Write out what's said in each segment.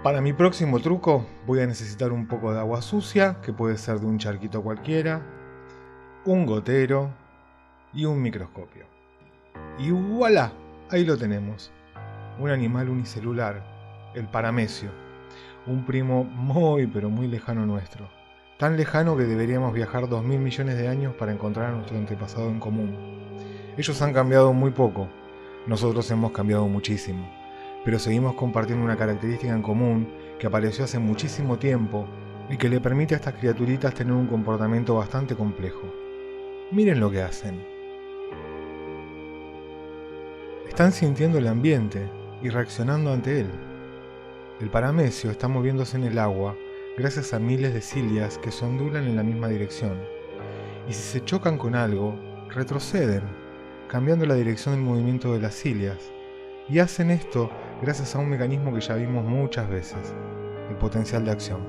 Para mi próximo truco voy a necesitar un poco de agua sucia, que puede ser de un charquito cualquiera, un gotero y un microscopio. Y ¡voilá! Ahí lo tenemos. Un animal unicelular, el paramecio, un primo muy pero muy lejano nuestro. Tan lejano que deberíamos viajar 2000 millones de años para encontrar a nuestro antepasado en común. Ellos han cambiado muy poco, nosotros hemos cambiado muchísimo, pero seguimos compartiendo una característica en común que apareció hace muchísimo tiempo y que le permite a estas criaturitas tener un comportamiento bastante complejo. Miren lo que hacen. Están sintiendo el ambiente y reaccionando ante él. El paramecio está moviéndose en el agua gracias a miles de cilias que se ondulan en la misma dirección. Y si se chocan con algo, retroceden, cambiando la dirección del movimiento de las cilias. Y hacen esto gracias a un mecanismo que ya vimos muchas veces, el potencial de acción.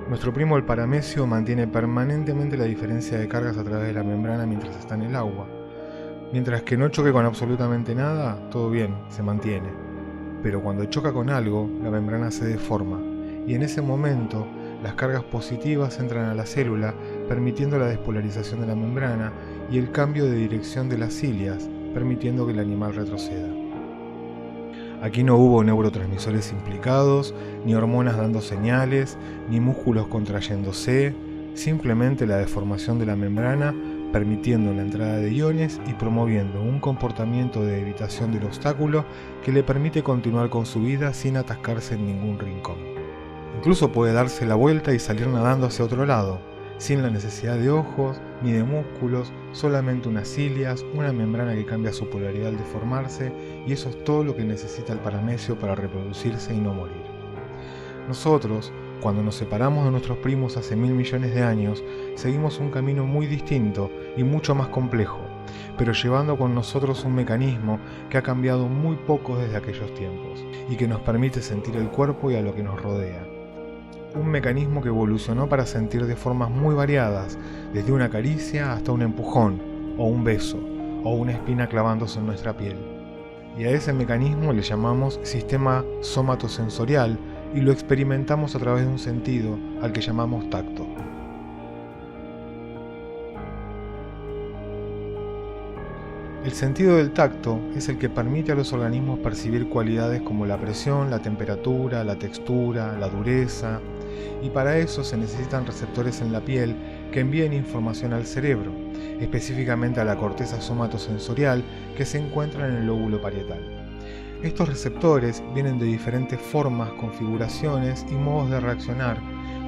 Nuestro primo el paramecio mantiene permanentemente la diferencia de cargas a través de la membrana mientras está en el agua. Mientras que no choque con absolutamente nada, todo bien, se mantiene. Pero cuando choca con algo, la membrana se deforma, y en ese momento las cargas positivas entran a la célula, permitiendo la despolarización de la membrana y el cambio de dirección de las cilias, permitiendo que el animal retroceda. Aquí no hubo neurotransmisores implicados, ni hormonas dando señales, ni músculos contrayéndose, simplemente la deformación de la membrana permitiendo la entrada de iones y promoviendo un comportamiento de evitación del obstáculo que le permite continuar con su vida sin atascarse en ningún rincón. Incluso puede darse la vuelta y salir nadando hacia otro lado, sin la necesidad de ojos ni de músculos, solamente unas cilias, una membrana que cambia su polaridad al deformarse, y eso es todo lo que necesita el paramecio para reproducirse y no morir. Nosotros, cuando nos separamos de nuestros primos hace 1000 millones de años, seguimos un camino muy distinto y mucho más complejo, pero llevando con nosotros un mecanismo que ha cambiado muy poco desde aquellos tiempos y que nos permite sentir el cuerpo y a lo que nos rodea. Un mecanismo que evolucionó para sentir de formas muy variadas, desde una caricia hasta un empujón, o un beso, o una espina clavándose en nuestra piel. Y a ese mecanismo le llamamos sistema somatosensorial y lo experimentamos a través de un sentido al que llamamos tacto. El sentido del tacto es el que permite a los organismos percibir cualidades como la presión, la temperatura, la textura, la dureza, y para eso se necesitan receptores en la piel que envíen información al cerebro, específicamente a la corteza somatosensorial que se encuentra en el lóbulo parietal. Estos receptores vienen de diferentes formas, configuraciones y modos de reaccionar,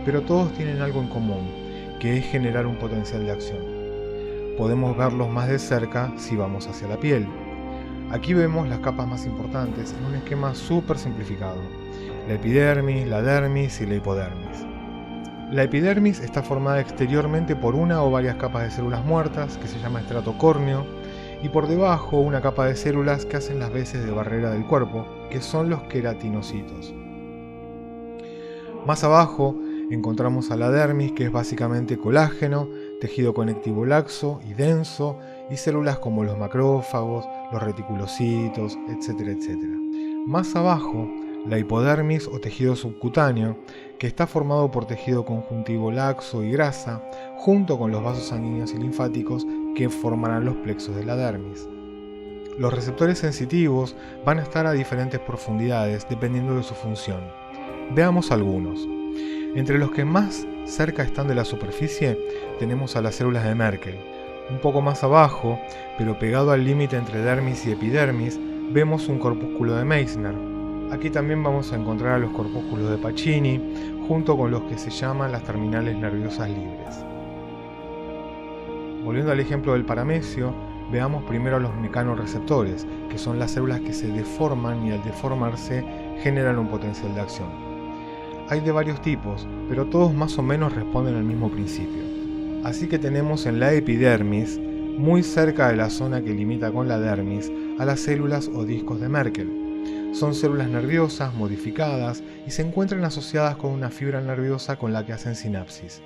pero todos tienen algo en común, que es generar un potencial de acción. Podemos verlos más de cerca si vamos hacia la piel. Aquí vemos las capas más importantes en un esquema súper simplificado: la epidermis, la dermis y la hipodermis. La epidermis está formada exteriormente por una o varias capas de células muertas, que se llama estrato córneo, y por debajo una capa de células que hacen las veces de barrera del cuerpo, que son los queratinocitos. Más abajo encontramos a la dermis, que es básicamente colágeno, tejido conectivo laxo y denso, y células como los macrófagos, los reticulocitos, etcétera, etcétera. Más abajo, la hipodermis o tejido subcutáneo, que está formado por tejido conjuntivo laxo y grasa, junto con los vasos sanguíneos y linfáticos que formarán los plexos de la dermis. Los receptores sensitivos van a estar a diferentes profundidades dependiendo de su función. Veamos algunos. Entre los que más cerca están de la superficie tenemos a las células de Merkel. Un poco más abajo, pero pegado al límite entre dermis y epidermis, vemos un corpúsculo de Meissner. Aquí también vamos a encontrar a los corpúsculos de Pacini, junto con los que se llaman las terminales nerviosas libres. Volviendo al ejemplo del paramecio, veamos primero a los mecanorreceptores, que son las células que se deforman y al deformarse generan un potencial de acción. Hay de varios tipos, pero todos más o menos responden al mismo principio. Así que tenemos en la epidermis, muy cerca de la zona que limita con la dermis, a las células o discos de Merkel. Son células nerviosas modificadas y se encuentran asociadas con una fibra nerviosa con la que hacen sinapsis.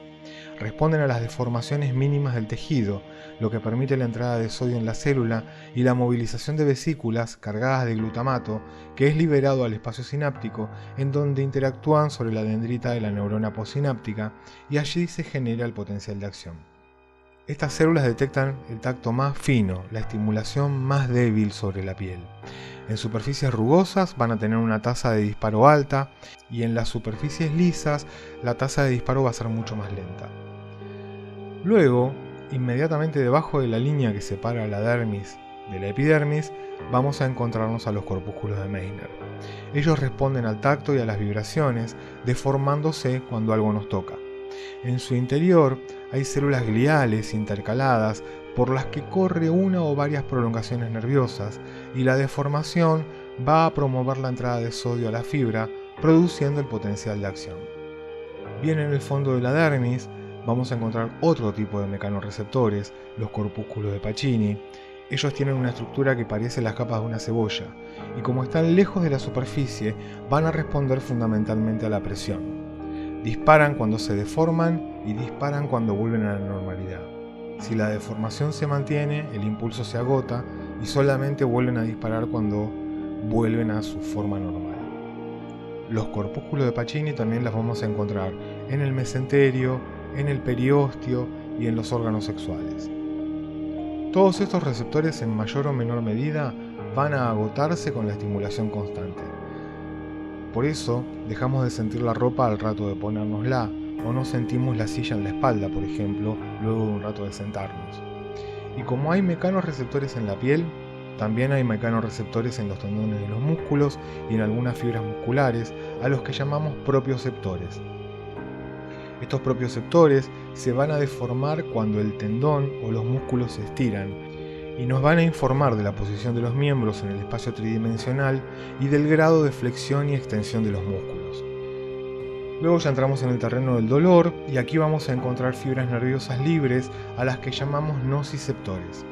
responden a las deformaciones mínimas del tejido, lo que permite la entrada de sodio en la célula y la movilización de vesículas cargadas de glutamato, que es liberado al espacio sináptico, en donde interactúan sobre la dendrita de la neurona postsináptica, y allí se genera el potencial de acción. Estas células detectan el tacto más fino, la estimulación más débil sobre la piel. En superficies rugosas van a tener una tasa de disparo alta, y en las superficies lisas la tasa de disparo va a ser mucho más lenta. Luego, inmediatamente debajo de la línea que separa la dermis de la epidermis, vamos a encontrarnos a los corpúsculos de Meissner. Ellos responden al tacto y a las vibraciones, deformándose cuando algo nos toca. En su interior hay células gliales intercaladas por las que corre una o varias prolongaciones nerviosas, y la deformación va a promover la entrada de sodio a la fibra, produciendo el potencial de acción. Bien, en el fondo de la dermis vamos a encontrar otro tipo de mecanorreceptores, los corpúsculos de Pacini. Ellos tienen una estructura que parece las capas de una cebolla, y como están lejos de la superficie, van a responder fundamentalmente a la presión. Disparan cuando se deforman y disparan cuando vuelven a la normalidad. Si la deformación se mantiene, el impulso se agota y solamente vuelven a disparar cuando vuelven a su forma normal. Los corpúsculos de Pacini también las vamos a encontrar en el mesenterio, en el periósteo y en los órganos sexuales. Todos estos receptores en mayor o menor medida van a agotarse con la estimulación constante. Por eso dejamos de sentir la ropa al rato de ponérnosla, o no sentimos la silla en la espalda, por ejemplo, luego de un rato de sentarnos. Y como hay mecanorreceptores en la piel, también hay mecanorreceptores en los tendones de los músculos y en algunas fibras musculares, a los que llamamos propioceptores. Estos propioceptores se van a deformar cuando el tendón o los músculos se estiran, y nos van a informar de la posición de los miembros en el espacio tridimensional y del grado de flexión y extensión de los músculos. Luego ya entramos en el terreno del dolor, y aquí vamos a encontrar fibras nerviosas libres a las que llamamos nociceptores.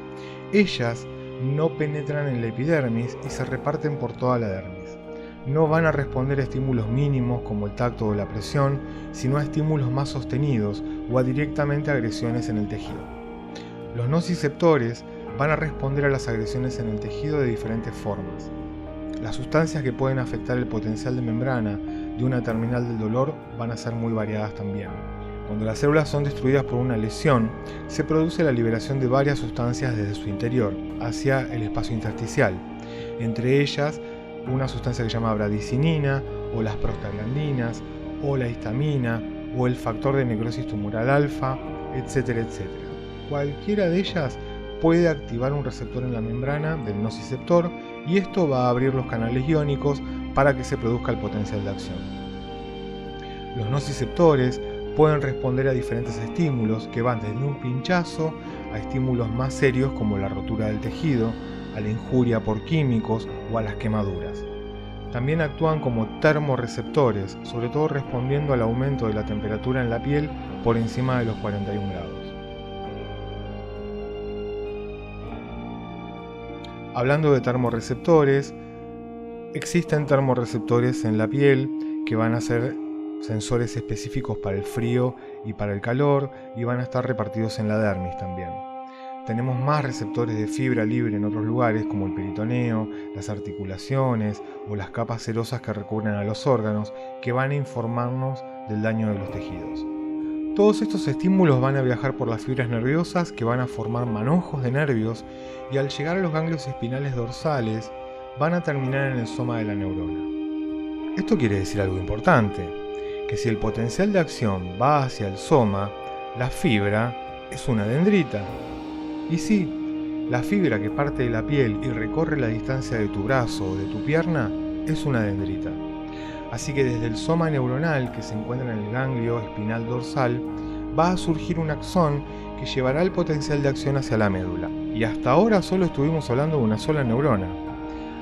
Ellas no penetran en la epidermis y se reparten por toda la dermis. No van a responder a estímulos mínimos como el tacto o la presión, sino a estímulos más sostenidos o a directamente agresiones en el tejido. Los nociceptores van a responder a las agresiones en el tejido de diferentes formas. Las sustancias que pueden afectar el potencial de membrana de una terminal del dolor van a ser muy variadas también. Cuando las células son destruidas por una lesión, se produce la liberación de varias sustancias desde su interior hacia el espacio intersticial, entre ellas una sustancia que se llama bradicinina, o las prostaglandinas, o la histamina, o el factor de necrosis tumoral alfa, etcétera, etcétera. Cualquiera de ellas puede activar un receptor en la membrana del nociceptor, y esto va a abrir los canales iónicos para que se produzca el potencial de acción. Los nociceptores pueden responder a diferentes estímulos que van desde un pinchazo a estímulos más serios como la rotura del tejido, a la injuria por químicos o a las quemaduras. También actúan como termorreceptores, sobre todo respondiendo al aumento de la temperatura en la piel por encima de los 41 grados. Hablando de termorreceptores, existen termorreceptores en la piel que van a ser sensores específicos para el frío y para el calor, y van a estar repartidos en la dermis también. Tenemos más receptores de fibra libre en otros lugares como el peritoneo, las articulaciones o las capas serosas que recubren a los órganos, que van a informarnos del daño de los tejidos. Todos estos estímulos van a viajar por las fibras nerviosas, que van a formar manojos de nervios, y al llegar a los ganglios espinales dorsales van a terminar en el soma de la neurona. Esto quiere decir algo importante, que si el potencial de acción va hacia el soma, la fibra es una dendrita. Y sí, la fibra que parte de la piel y recorre la distancia de tu brazo o de tu pierna es una dendrita. Así que desde el soma neuronal, que se encuentra en el ganglio espinal dorsal, va a surgir un axón que llevará el potencial de acción hacia la médula. Y hasta ahora solo estuvimos hablando de una sola neurona.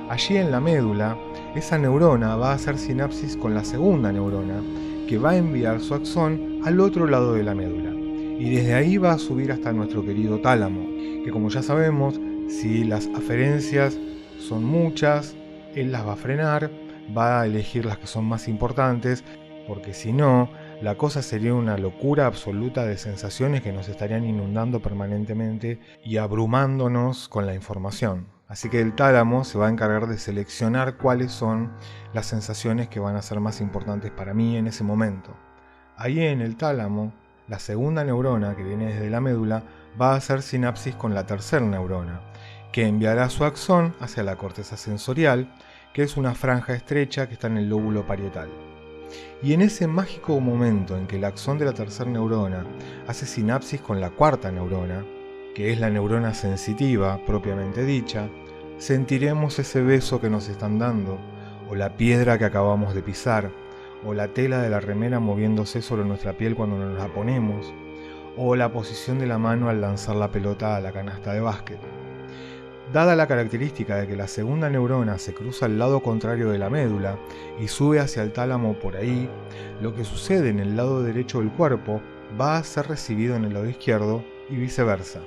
Allí en la médula, esa neurona va a hacer sinapsis con la segunda neurona, que va a enviar su axón al otro lado de la médula. Y desde ahí va a subir hasta nuestro querido tálamo, que como ya sabemos, si las aferencias son muchas, él las va a frenar, va a elegir las que son más importantes, porque si no, la cosa sería una locura absoluta de sensaciones que nos estarían inundando permanentemente y abrumándonos con la información. Así que el tálamo se va a encargar de seleccionar cuáles son las sensaciones que van a ser más importantes para mí en ese momento. Ahí en el tálamo, la segunda neurona que viene desde la médula va a hacer sinapsis con la tercera neurona, que enviará su axón hacia la corteza sensorial, que es una franja estrecha que está en el lóbulo parietal. Y en ese mágico momento en que el axón de la tercera neurona hace sinapsis con la cuarta neurona, que es la neurona sensitiva propiamente dicha, sentiremos ese beso que nos están dando, o la piedra que acabamos de pisar, o la tela de la remera moviéndose sobre nuestra piel cuando nos la ponemos, o la posición de la mano al lanzar la pelota a la canasta de básquet. Dada la característica de que la segunda neurona se cruza al lado contrario de la médula y sube hacia el tálamo por ahí, lo que sucede en el lado derecho del cuerpo va a ser recibido en el lado izquierdo y viceversa.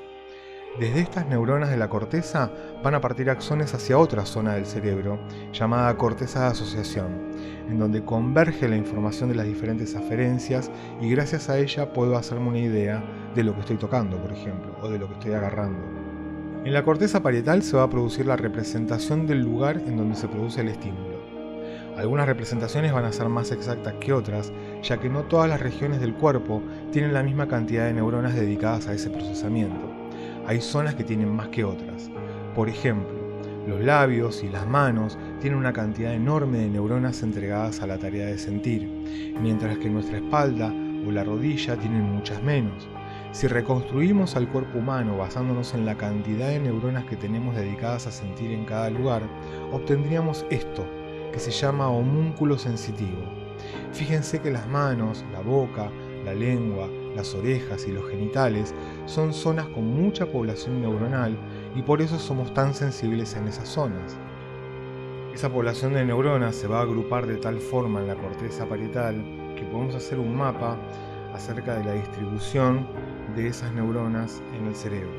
Desde estas neuronas de la corteza van a partir axones hacia otra zona del cerebro, llamada corteza de asociación, en donde converge la información de las diferentes aferencias y gracias a ella puedo hacerme una idea de lo que estoy tocando, por ejemplo, o de lo que estoy agarrando. En la corteza parietal se va a producir la representación del lugar en donde se produce el estímulo. Algunas representaciones van a ser más exactas que otras, ya que no todas las regiones del cuerpo tienen la misma cantidad de neuronas dedicadas a ese procesamiento. Hay zonas que tienen más que otras. Por ejemplo, los labios y las manos tienen una cantidad enorme de neuronas entregadas a la tarea de sentir, mientras que nuestra espalda o la rodilla tienen muchas menos. Si reconstruimos al cuerpo humano basándonos en la cantidad de neuronas que tenemos dedicadas a sentir en cada lugar, obtendríamos esto, que se llama homúnculo sensitivo. Fíjense que las manos, la boca, la lengua, las orejas y los genitales son zonas con mucha población neuronal y por eso somos tan sensibles en esas zonas. Esa población de neuronas se va a agrupar de tal forma en la corteza parietal que podemos hacer un mapa acerca de la distribución de esas neuronas en el cerebro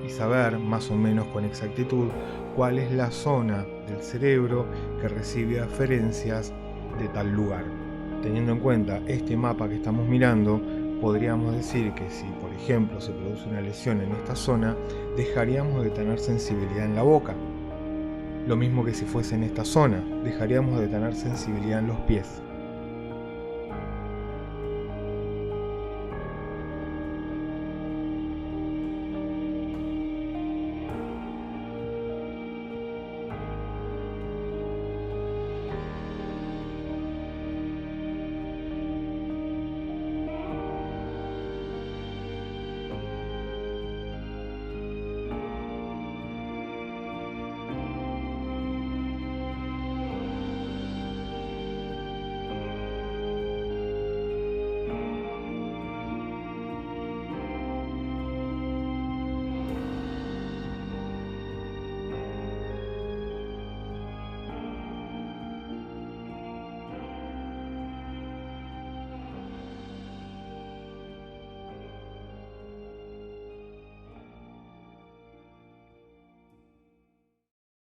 y saber más o menos con exactitud cuál es la zona del cerebro que recibe aferencias de tal lugar. Teniendo en cuenta este mapa que estamos mirando, podríamos decir que si, por ejemplo, se produce una lesión en esta zona, dejaríamos de tener sensibilidad en la boca. Lo mismo que si fuese en esta zona, dejaríamos de tener sensibilidad en los pies.